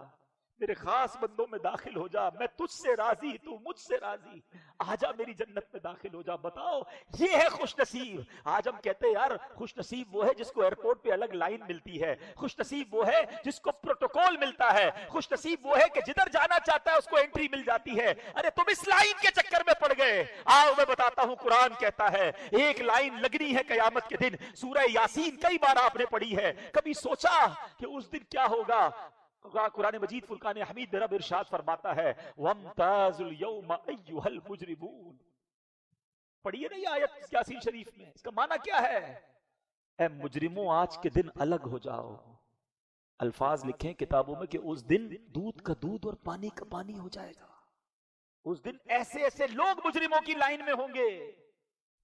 میرے خاص بندوں میں داخل ہو جا، میں تجھ سے راضی، تو مجھ سے راضی، آجا میری جنت میں داخل ہو جا۔ بتاؤ یہ ہے خوش نصیب۔ آج ہم کہتے ہیں یار خوش نصیب وہ ہے جس کو ایئرپورٹ پہ الگ لائن ملتی ہے، خوش نصیب وہ ہے جس کو پروٹوکول ملتا ہے، خوش نصیب وہ ہے کہ جدھر جانا چاہتا ہے اس کو انٹری مل جاتی ہے۔ ارے تم اس لائن کے چکر میں پڑ گئے۔ آؤ میں بتاتا ہوں، قرآن کہتا ہے ایک لائن لگنی ہے قیامت کے دن۔ سورہ یاسین کئی بار آپ نے پڑھی ہے، کبھی سوچا کہ اس دن کیا ہوگا؟ قرآن مجید فرقان حمید میں رب ارشاد فرماتا ہے وَامْتَازُوا الْيَوْمَ أَيُّهَا الْمُجْرِمُونَ۔ پڑھیے نا یہ آیت یاسین شریف میں، اس کا معنی کیا ہے؟ اے مجرموں آج کے دن الگ ہو جاؤ۔ الفاظ لکھیں کتابوں میں کہ اس دن دودھ کا دودھ اور پانی کا پانی ہو جائے گا۔ اس دن ایسے ایسے لوگ مجرموں کی لائن میں ہوں گے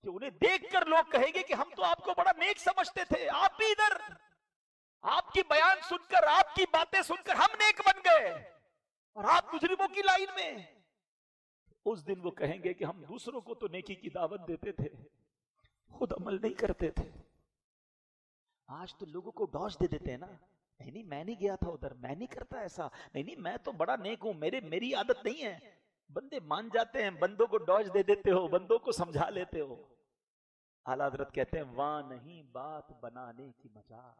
کہ انہیں دیکھ کر لوگ کہیں گے کہ ہم تو آپ کو بڑا نیک سمجھتے تھے، آپ بھی ادھر، آپ کی بیان سن کر، آپ کی باتیں سن کر ہم نیک بن گئے اور آپ مجرموں کی لائن میں۔ اس دن وہ کہیں گے کہ ہم دوسروں کو تو نیکی کی دعوت دیتے تھے، خود عمل نہیں کرتے تھے۔ آج تو لوگوں کو ڈوش دے دیتے ہیں نا، نہیں میں نہیں گیا تھا ادھر، میں نہیں کرتا ایسا، نہیں میں تو بڑا نیک ہوں، میری عادت نہیں ہے۔ بندے مان جاتے ہیں، بندوں کو ڈوش دے دیتے ہو، بندوں کو سمجھا لیتے ہو۔ اعلیٰ حضرت کہتے ہیں وہاں نہیں بات بنانے کی مجال،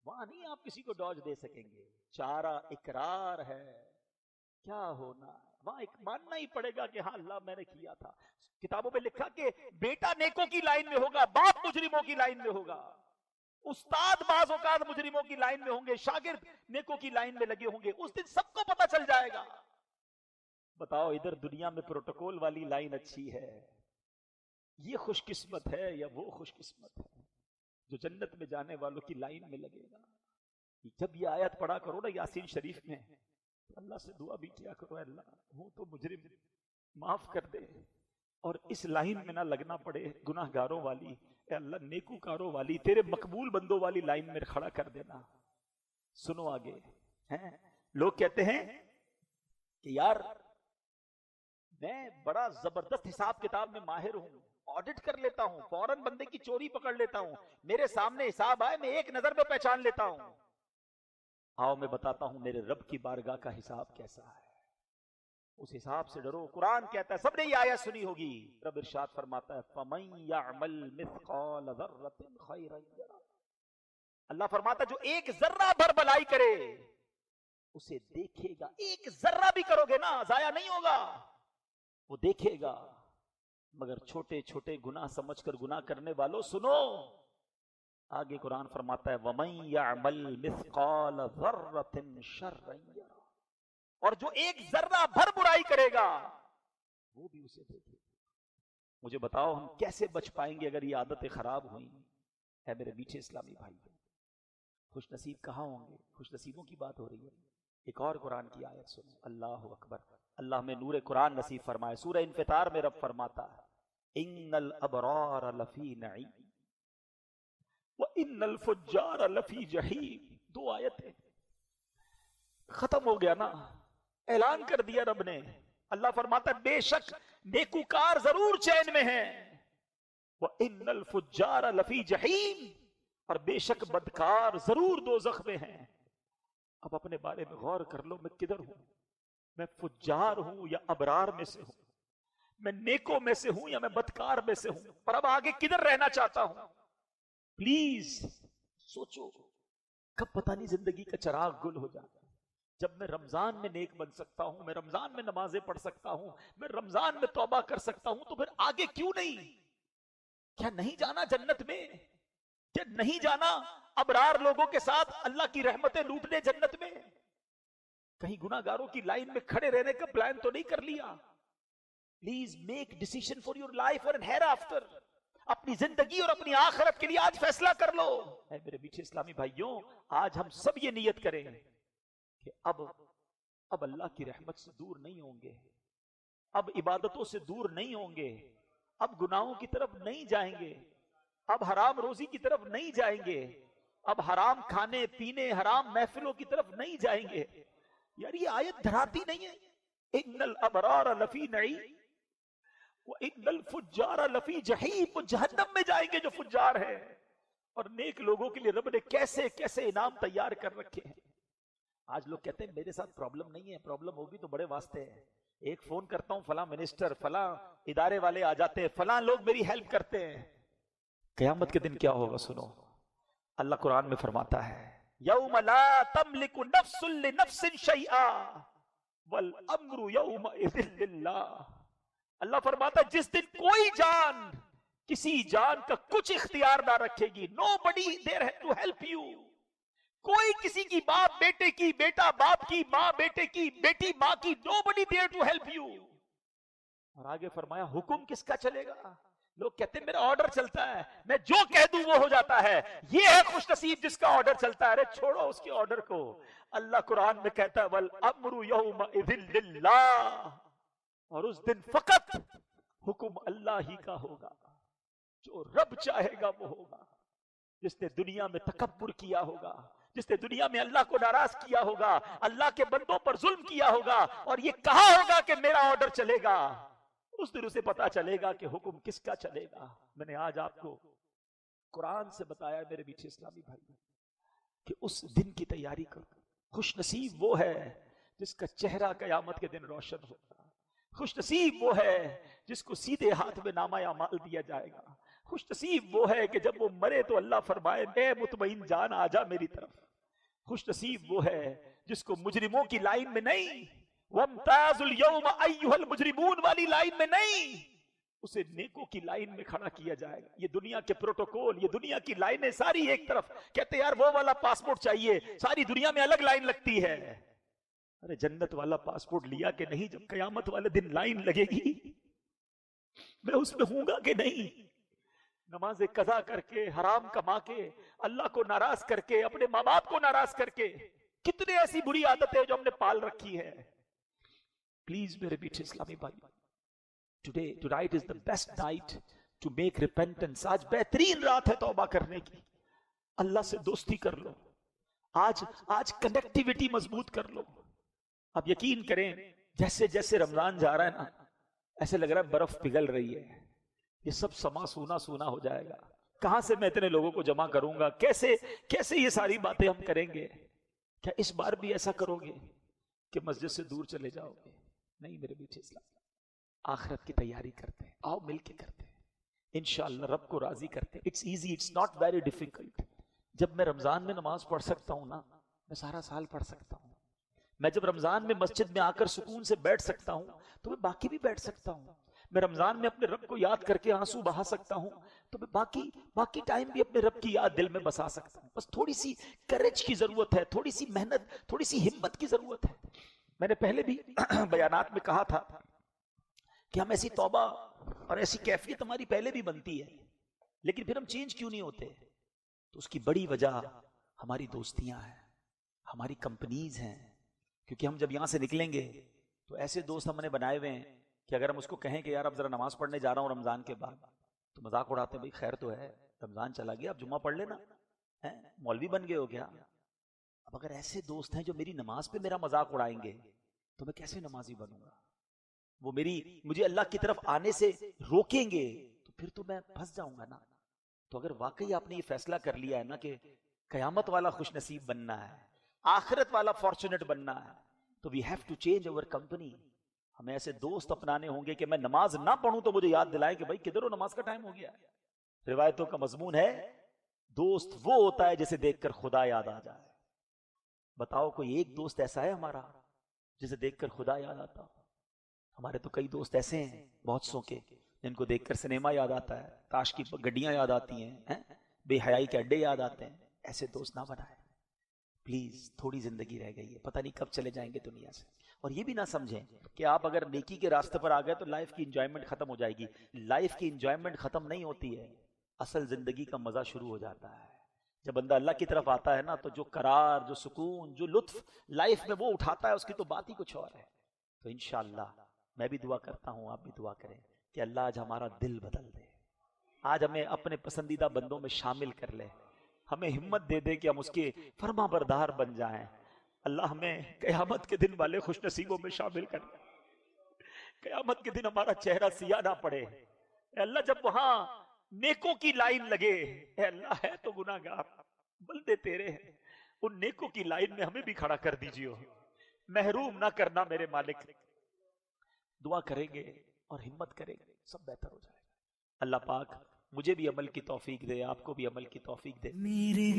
وہاں نہیں آپ کسی کو ڈوج دے سکیں گے۔ چارہ اقرار ہے، کیا ہونا ہے وہاں ایک ماننا ہی پڑے گا کہ ہاں اللہ میں نے کیا تھا۔ کتابوں میں لکھا کہ بیٹا نیکوں کی لائن میں ہوگا، باپ مجرموں کی لائن میں ہوگا، استاد بعض اوقات مجرموں کی لائن میں ہوں گے، شاگرد نیکوں کی لائن میں لگے ہوں گے۔ اس دن سب کو پتہ چل جائے گا۔ بتاؤ ادھر دنیا میں پروٹوکول والی لائن اچھی ہے، یہ خوش قسمت ہے یا وہ خوش قسمت ہے جو جنت میں جانے والوں کی لائن میں لگے گا؟ جب یہ آیت پڑھا کرو نا یاسین شریف میں، اللہ سے دعا بھی کیا کرو، اے اللہ ہوں تو مجرم، معاف کر دے، اور اس لائن میں نہ لگنا پڑے گناہ گاروں والی، اے اللہ نیکوکاروں والی، تیرے مقبول بندوں والی لائن میں کھڑا کر دینا۔ سنو آگے، ہیں لوگ کہتے ہیں کہ یار میں بڑا زبردست حساب کتاب میں ماہر ہوں، آڈٹ کر لیتا ہوں، فوراً بندے کی چوری پکڑ لیتا ہوں، میرے سامنے حساب آئے میں ایک نظر میں پہچان لیتا ہوں۔ آؤ میں بتاتا ہوں میرے رب کی بارگاہ کا حساب کیسا ہے، اس حساب سے ڈرو۔ قرآن کہتا ہے، سب نے یہ آیت سنی ہوگی، رب ارشاد فرماتا ہے فَمَن يَعْمَلْ مِثْقَالَ ذَرَّةٍ خَيْرًا يَرَهُ۔ اللہ فرماتا ہے جو ایک ذرہ بھر بھلائی کرے اسے دیکھے گا۔ ایک ذرہ بھی کرو گے نا ضائع نہیں ہوگا، وہ دیکھے گا۔ مگر چھوٹے چھوٹے گناہ سمجھ کر گناہ کرنے والوں سنو، آگے قرآن فرماتا ہے وَمَن يَعْمَلْ مِثْقَالَ ذَرَّةٍ شَرًّا يَرَهُ، اور جو ایک ذرہ بھر برائی کرے گا وہ بھی اسے دیکھے گا۔ مجھے بتاؤ ہم کیسے بچ پائیں گے اگر یہ عادتیں خراب ہوئیں؟ اے میرے میٹھے اسلامی بھائی، خوش نصیب کہاں ہوں گے؟ خوش نصیبوں کی بات ہو رہی ہے۔ ایک اور قرآن کی آیت سنو، اللہ اکبر، اللہ میں نور قرآن نصیب فرمائے۔ سورہ انفطار میں رب فرماتا ہے ان الابرار لفی نعیم وان الفجار لفی جحیم۔ دو آیتیں ختم ہو گیا نا، اعلان کر دیا رب نے۔ اللہ فرماتا ہے بے شک نیکوکار ضرور چین میں ہیں، وان الفجار لفی جحیم، اور بے شک بدکار ضرور دوزخ میں ہیں۔ اب اپنے بارے میں غور کر لو، میں کدھر ہوں؟ میں فجار ہوں یا ابرار میں سے ہوں؟ میں نیکوں میں سے ہوں یا میں بدکار میں سے ہوں؟ پر اب آگے کدھر رہنا چاہتا ہوں؟ پلیز سوچو، کب پتہ نہیں زندگی کا چراغ گل ہو جاتا ہے۔ جب میں رمضان میں نیک بن سکتا ہوں، میں رمضان میں نمازیں پڑھ سکتا ہوں، میں رمضان میں توبہ کر سکتا ہوں، تو پھر آگے کیوں نہیں؟ کیا نہیں جانا جنت میں؟ کیا نہیں جانا ابرار لوگوں کے ساتھ اللہ کی رحمتیں لوٹنے جنت میں؟ کہیں گناہ گاروں کی لائن میں کھڑے رہنے کا پلان تو نہیں کر لیا؟ Please make decision for your life اور ہیئر آفٹر، اپنی زندگی اور اپنی آخرت کے لیے آج فیصلہ کر لو۔ اے میرے میٹھے اسلامی بھائیوں، آج ہم سب یہ نیت کریں کہ اب اللہ کی رحمت سے دور نہیں ہوں گے، اب عبادتوں سے دور نہیں ہوں گے، اب گناہوں کی طرف نہیں جائیں گے، اب حرام روزی کی طرف نہیں جائیں گے، اب حرام کھانے پینے، حرام محفلوں کی طرف نہیں جائیں گے۔ یار یہ آیت دھراتی نہیں ہے؟ ان الابرار لفی نعیم وَإِنَّ الْفُجَّارَ لَفِي جَحِيمٍ، وہ جہنم میں جائیں گے جو فجار ہیں. اور نیک لوگوں کے لیے رب نے کیسے کیسے انعام تیار کر رکھے ہیں. آج لوگ کہتے ہیں میرے ساتھ پرابلم نہیں ہے، پرابلم ہوگی تو بڑے واسطے ہے. ایک فون کرتا ہوں، فلاں منسٹر، فلاں ادارے والے آ جاتے ہیں، فلاں لوگ میری ہیلپ کرتے ہیں. قیامت کے دن کیا ہوگا سنو. اللہ قرآن میں فرماتا ہے یوم لا تملک نفس لنفس شیئا والامر یومئذ للہ. اللہ فرماتا ہے جس دن کوئی جان کسی جان کا کچھ اختیار نہ رکھے گی. nobody there to help you. کوئی کسی کی باپ بیٹے کی، بیٹا باپ کی، ماں بیٹے کی، بیٹی ماں کی. nobody there to help you. اور آگے فرمایا حکم کس کا چلے گا. لوگ کہتے ہیں میرا آرڈر چلتا ہے، میں جو کہہ دوں وہ ہو جاتا ہے. یہ ہے خوش نصیب جس کا آرڈر چلتا ہے. ارے چھوڑو اس کے آرڈر کو. اللہ قرآن میں کہتا ہے والامر یومئذ للہ، اور اس دن فقط حکم اللہ ہی کا ہوگا. جو رب چاہے گا وہ ہوگا. جس نے دنیا میں تکبر کیا ہوگا، جس نے دنیا میں اللہ کو ناراض کیا ہوگا، اللہ کے بندوں پر ظلم کیا ہوگا اور یہ کہا ہوگا کہ میرا آرڈر چلے گا، اس دن اسے پتا چلے گا کہ حکم کس کا چلے گا. میں نے آج آپ کو قرآن سے بتایا میرے میٹھے اسلامی بھائی کہ اس دن کی تیاری کرو. خوش نصیب وہ ہے جس کا چہرہ قیامت کے دن روشن ہوگا. خوش نصیب وہ ہے جس کو سیدھے ہاتھ میں نامہ اعمال دیا جائے گا. خوش نصیب وہ ہے کہ جب وہ مرے تو اللہ فرمائے اے مطمئن جان آ جا میری طرف. خوش نصیب وہ ہے جس کو مجرموں کی لائن میں نہیں، وَامْتَازُ الْيَوْمَ أَيُّهَا الْمُجْرِمُونَ والی لائن میں نہیں، اسے نیکوں کی لائن میں کھڑا کیا جائے گا. یہ دنیا کے پروٹوکول، یہ دنیا کی لائنیں ساری ایک طرف. کہتے یار وہ والا پاسپورٹ چاہیے، ساری دنیا میں الگ لائن لگتی ہے. ارے جنت والا پاسپورٹ لیا کہ نہیں؟ جب قیامت والے دن لائن لگے گی میں اس میں ہوں گا کہ نہیں؟ نماز قضا کر کے، حرام کما کے، اللہ کو ناراض کر کے، اپنے ماں باپ کو ناراض کر کے، کتنے ایسی بری عادتیں جو ہم نے پال رکھی ہے. پلیز میرے میٹھے اسلامی بھائی، tonight is the best night to make repentance. آج بہترین رات ہے توبہ کرنے کی. اللہ سے دوستی کر لو. آج کنیکٹیویٹی مضبوط کر لو. اب یقین کریں جیسے جیسے رمضان جا رہا ہے نا، ایسے لگ رہا ہے برف پگھل رہی ہے. یہ سب سما سونا سونا ہو جائے گا. کہاں سے میں اتنے لوگوں کو جمع کروں گا؟ کیسے یہ ساری باتیں ہم کریں گے؟ کیا اس بار بھی ایسا کرو گے کہ مسجد سے دور چلے جاؤ گے؟ نہیں میرے میٹھے اسلام. آخرت کی تیاری کرتے ہیں، آؤ مل کے کرتے ہیں، انشاءاللہ رب کو راضی کرتے ہیں. It's easy, it's not very difficult. جب میں رمضان میں نماز پڑھ سکتا ہوں نا، میں سارا سال پڑھ سکتا ہوں. میں جب رمضان میں مسجد میں آ کر سکون سے بیٹھ سکتا ہوں تو میں باقی بھی بیٹھ سکتا ہوں. میں رمضان میں اپنے رب کو یاد کر کے آنسو بہا سکتا ہوں تو میں باقی ٹائم بھی اپنے رب کی یاد دل میں بسا سکتا ہوں. بس تھوڑی سی کریج کی ضرورت ہے، تھوڑی سی محنت، تھوڑی سی ہمت کی ضرورت ہے. میں نے پہلے بھی بیانات میں کہا تھا کہ ہم ایسی توبہ اور ایسی کیفیت ہماری پہلے بھی بنتی ہے، لیکن پھر ہم چینج کیوں نہیں ہوتے؟ تو اس کی بڑی وجہ ہماری دوستیاں ہیں، ہماری کمپنیز ہیں. کیونکہ ہم جب یہاں سے نکلیں گے تو ایسے دوست ہم نے بنائے ہوئے ہیں کہ اگر ہم اس کو کہیں کہ یار اب ذرا نماز پڑھنے جا رہا ہوں رمضان کے بعد، تو مذاق اڑاتے ہیں. بھائی خیر تو ہے، رمضان چلا گیا، اب جمعہ پڑھ لینا، مولوی بن گئے ہو کیا؟ اب اگر ایسے دوست ہیں جو میری نماز پہ میرا مذاق اڑائیں گے تو میں کیسے نمازی بنوں گا؟ وہ مجھے اللہ کی طرف آنے سے روکیں گے تو پھر تو میں پھنس جاؤں گا نا. تو اگر واقعی آپ نے یہ فیصلہ کر لیا ہے نا کہ قیامت والا خوش نصیب بننا ہے، آخرت والا فارچونیٹ بننا ہے، تو we have to change our company. ہمیں ایسے دوست اپنانے ہوں گے کہ میں نماز نہ پڑھوں تو مجھے یاد دلائیں کہ بھائی کدھر ہو، نماز کا ٹائم ہو گیا. روایتوں کا مضمون ہے دوست وہ ہوتا ہے جسے دیکھ کر خدا یاد آ جائے. بتاؤ کوئی ایک دوست ایسا ہے ہمارا جسے دیکھ کر خدا یاد آتا ہو؟ ہمارے تو کئی دوست ایسے ہیں بہت سو کے جن کو دیکھ کر سنیما یاد آتا ہے، تاش کی گڈیاں یاد آتی ہیں، بے حیائی کے اڈے یاد آتے ہیں. ایسے دوست نہ بنائے پلیز. تھوڑی زندگی رہ گئی ہے، پتہ نہیں کب چلے جائیں گے دنیا سے. اور یہ بھی نہ سمجھیں کہ آپ اگر نیکی کے راستے پر آ گئے تو لائف کی انجوائمنٹ ختم ہو جائے گی. لائف کی انجوائمنٹ ختم نہیں ہوتی ہے، اصل زندگی کا مزہ شروع ہو جاتا ہے. جب بندہ اللہ کی طرف آتا ہے نا تو جو قرار، جو سکون، جو لطف لائف میں وہ اٹھاتا ہے، اس کی تو بات ہی کچھ اور ہے. تو انشاءاللہ میں بھی دعا کرتا ہوں، آپ بھی دعا کریں کہ اللہ آج ہمارا دل بدل دے، آج ہمیں اپنے پسندیدہ بندوں میں شامل کر لے، ہمیں ہمت دے دے کہ ہم اس کے فرما بردار بن جائیں. اللہ ہمیں قیامت کے دن والے خوش نصیبوں میں شامل کر دے. قیامت کے دن ہمارا چہرہ سیاہ نہ پڑے. اے اللہ جب وہاں نیکوں کی لائن لگے، اے اللہ ہے تو گناہگار، بندے تیرے ہیں، ان نیکوں کی لائن میں ہمیں بھی کھڑا کر دیجیے، محروم نہ کرنا میرے مالک. دعا کریں گے اور ہمت کریں گے، سب بہتر ہو جائے گا. اللہ پاک مجھے بھی عمل کی توفیق دے، آپ کو بھی عمل کی توفیق دے. میرے